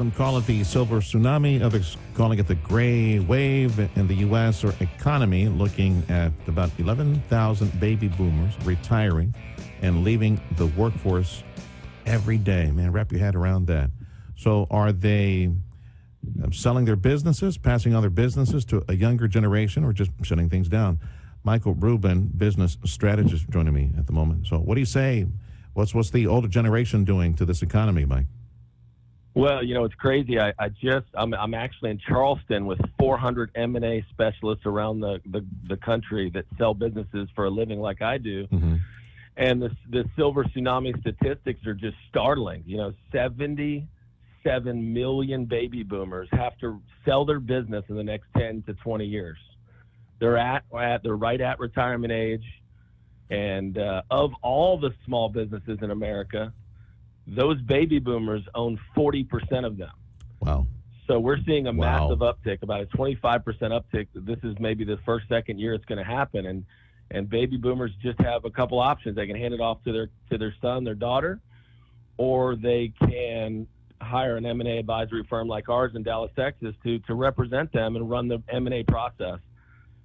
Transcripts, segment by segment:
Some call it the Silver Tsunami, others calling it the gray wave in the U.S. or economy, looking at about 11,000 baby boomers retiring and leaving the workforce every day. Man, wrap your head around that. So are they selling their businesses, passing on their businesses to a younger generation, or just shutting things down? Michael Rubin, business strategist, joining me at the moment. So what do you say? What's the older generation doing to this economy, Mike? Well, it's crazy. I'm actually in Charleston with 400 M&A specialists around the country that sell businesses for a living like I do. Mm-hmm. And the Silver Tsunami statistics are just startling. 77 million baby boomers have to sell their business in the next 10 to 20 years. They're right at retirement age. And of all the small businesses in America, those baby boomers own 40% of them. Wow. So we're seeing a massive uptick, about a 25% uptick. This is maybe the second year it's going to happen. And baby boomers just have a couple options. They can hand it off to their son, their daughter, or they can hire an M&A advisory firm like ours in Dallas, Texas to represent them and run the M&A process,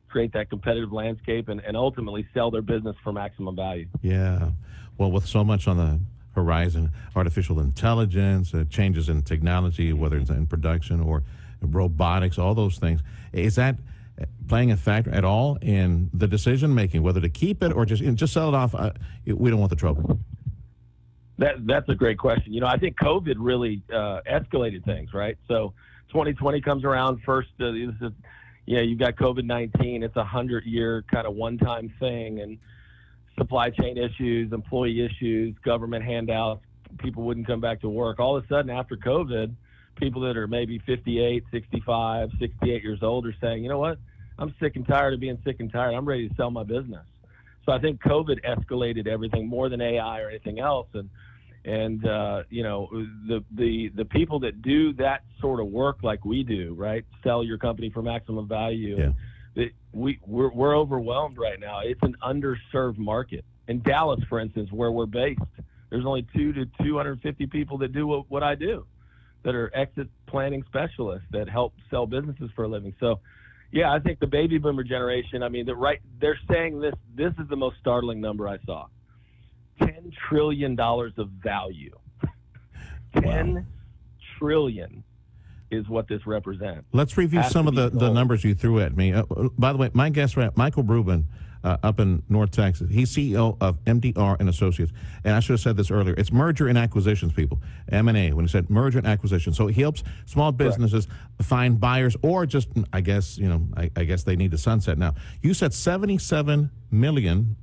create that competitive landscape, and ultimately sell their business for maximum value. Yeah. Well, with so much on the horizon, artificial intelligence, changes in technology, whether it's in production or robotics, all those things, is that playing a factor at all in the decision making, whether to keep it or just sell it off? We don't want the trouble. That's a great question. I think COVID really escalated things, right? So 2020 comes around first. You've got COVID-19. It's a 100-year kind of one-time thing, and supply chain issues, employee issues, government handouts, people wouldn't come back to work. All of a sudden, after COVID, people that are maybe 58, 65, 68 years old are saying, you know what, I'm sick and tired of being sick and tired. I'm ready to sell my business. So I think COVID escalated everything more than AI or anything else. And the people that do that sort of work like we do, right, sell your company for maximum value, yeah. We're overwhelmed right now. It's an underserved market. In Dallas, for instance, where we're based, there's only 200 to 250 people that do what I do, that are exit planning specialists that help sell businesses for a living. So, yeah, I think the baby boomer generation, they're saying this is the most startling number I saw. $10 trillion of value. $10 trillion is what this represents. Let's review some of the numbers you threw at me. By the way, my guest, Michael Rubin, up in North Texas, he's CEO of MDR Associates. And I should have said this earlier. It's merger and acquisitions, people. M&A, when he said merger and acquisition. So he helps small businesses find buyers, or just, I guess they need to sunset now. You said 77 million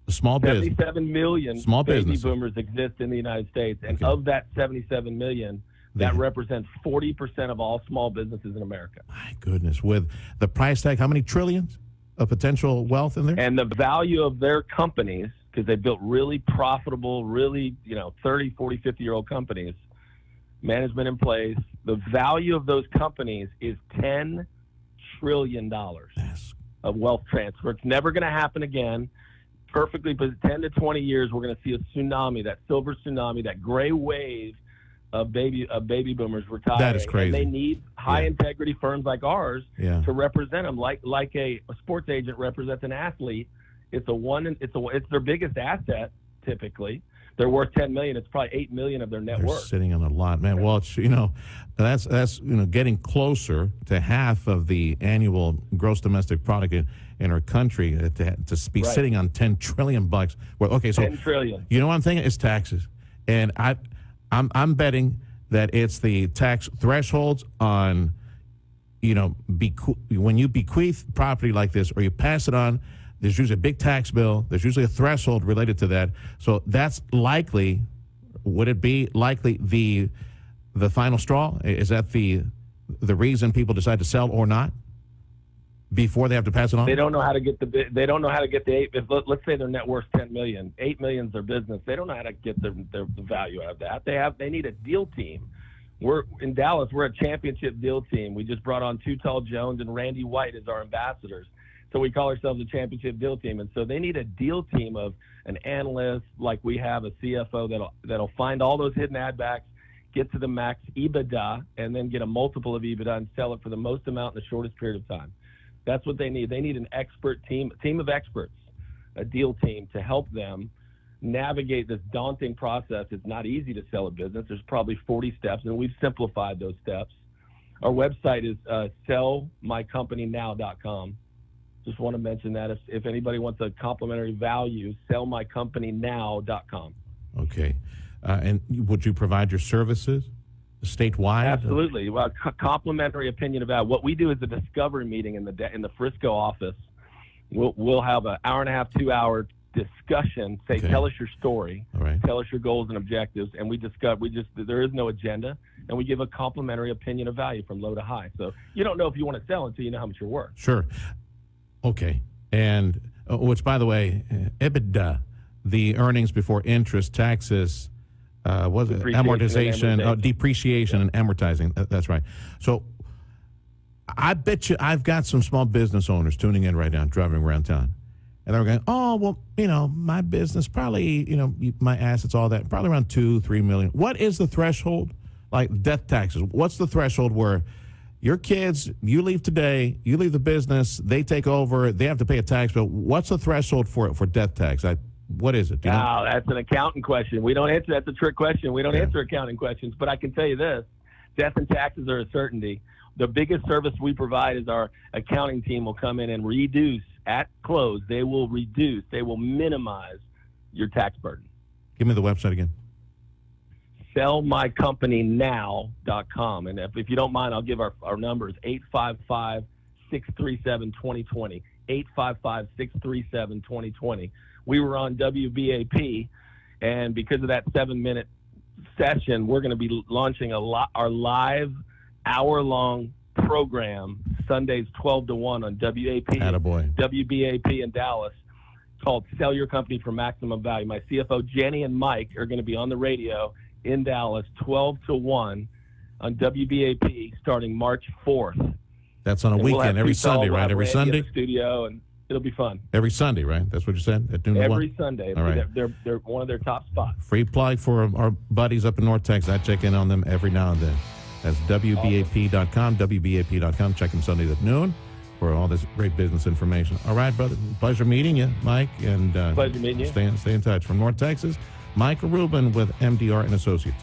small business. 77 million small baby businesses. boomers exist in the United States. And of that 77 million, that represents 40% of all small businesses in America. My goodness. With the price tag, how many trillions of potential wealth in there? And the value of their companies, because they built really profitable, really, 30, 40, 50-year-old companies, management in place, the value of those companies is $10 trillion of wealth transfer. It's never going to happen again. Perfectly, but 10 to 20 years, we're going to see a tsunami, that silver tsunami, that gray wave of baby boomers retiring. That is crazy. And they need high integrity firms like ours to represent them, like a sports agent represents an athlete. It's their biggest asset typically. They're worth $10 million. It's probably $8 million of their net worth. Sitting on a lot, man. Well, it's, that's getting closer to half of the annual gross domestic product in our country to be sitting on $10 trillion. Well, okay, so $10 trillion. You know what I'm thinking? It's taxes, and I'm betting that it's the tax thresholds on, when you bequeath property like this or you pass it on. There's usually a big tax bill. There's usually a threshold related to that. So that's likely. Would it be likely the final straw? Is that the reason people decide to sell or not before they have to pass it on? They don't know how to get They don't know how to get the let's say their net worth $10 million. $8 million is their business. They don't know how to get the value out of that. They need a deal team. We're in Dallas. We're a championship deal team. We just brought on Too Tall Jones and Randy White as our ambassadors. So we call ourselves a championship deal team. And so they need a deal team of an analyst, like we have, a CFO that'll find all those hidden ad backs, get to the max EBITDA, and then get a multiple of EBITDA and sell it for the most amount in the shortest period of time. That's what they need. They need an expert team, a team of experts, a deal team to help them navigate this daunting process. It's not easy to sell a business. There's probably 40 steps, and we've simplified those steps. Our website is sellmycompanynow.com. Just want to mention that if anybody wants a complimentary value, sellmycompanynow.com. Okay. And would you provide your services statewide? Absolutely. Well, complimentary opinion about what we do is a discovery meeting in the Frisco office. We'll have an hour and a half, 2 hour discussion. Say, Okay. tell us your story, All right. tell us your goals and objectives, and there is no agenda, and we give a complimentary opinion of value from low to high. So you don't know if you want to sell until you know how much you're worth. Sure. Okay. And which, by the way, EBITDA, the earnings before interest, taxes, was it amortization, depreciation, and amortizing. That's right. So I bet you I've got some small business owners tuning in right now, driving around town. And they're going, oh, well, my business probably, my assets, all that, probably around 2-3 million. What is the threshold? Like death taxes. What's the threshold where your kids, you leave today, you leave the business, they take over, they have to pay a tax bill. What's the threshold for death tax? What is it? Do you know? That's an accountant question. We don't answer. That's a trick question. We don't answer accounting questions. But I can tell you this: death and taxes are a certainty. The biggest service we provide is our accounting team will come in and reduce at close. They will reduce. They will minimize your tax burden. Give me the website again. sellmycompanynow.com. And if you don't mind, I'll give our numbers: 855-637-2020. 855-637-2020. We were on WBAP, and because of that 7-minute session, we're going to be launching our live hour-long program Sundays 12 to 1 on WAP. Attaboy. WBAP in Dallas, called Sell Your Company for Maximum Value. My CFO Jenny and Mike are going to be on the radio in Dallas 12 to 1 on WBAP starting March 4th. That's on a weekend, every Sunday, right? Every Sunday? In the studio, and it'll be fun. Every Sunday, right? That's what you said? At noon to 1? Every Sunday. All right. They're one of their top spots. Free plug for our buddies up in North Texas. I check in on them every now and then. That's WBAP.com, WBAP.com. Check them Sundays at noon for all this great business information. All right, brother. Pleasure meeting you, Mike. And Pleasure meeting you. Stay in touch. From North Texas, Mike Rubin with MDR Associates.